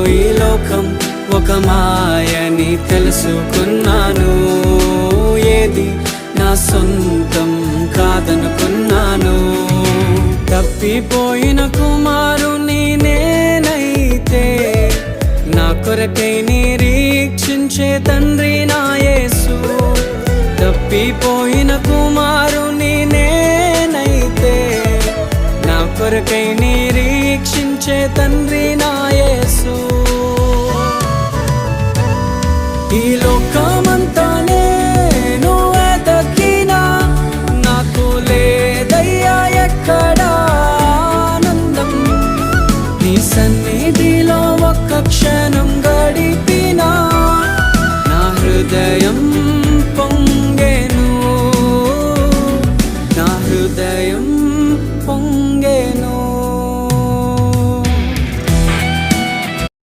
ఈ లోకం ఒక మాయని తెలుసుకున్నాను. ఏది నా సొంతం కాదనుకున్నాను. తప్పిపోయిన కుమారుని నేనైతే నా కొరకై నిరీక్షించే తండ్రి నా యేసు. తప్పిపోయిన కుమారుని నేనైతే నా కొరకై నిరీక్షించే తండ్రి నా యేసు. ఈ లోకమంతా నేను వెతకినా నాకు లేదయ్యా ఎక్కడా ఆనందం. నీ సన్నిధిలో ఒక్క క్షణం గడిపినా నా హృదయం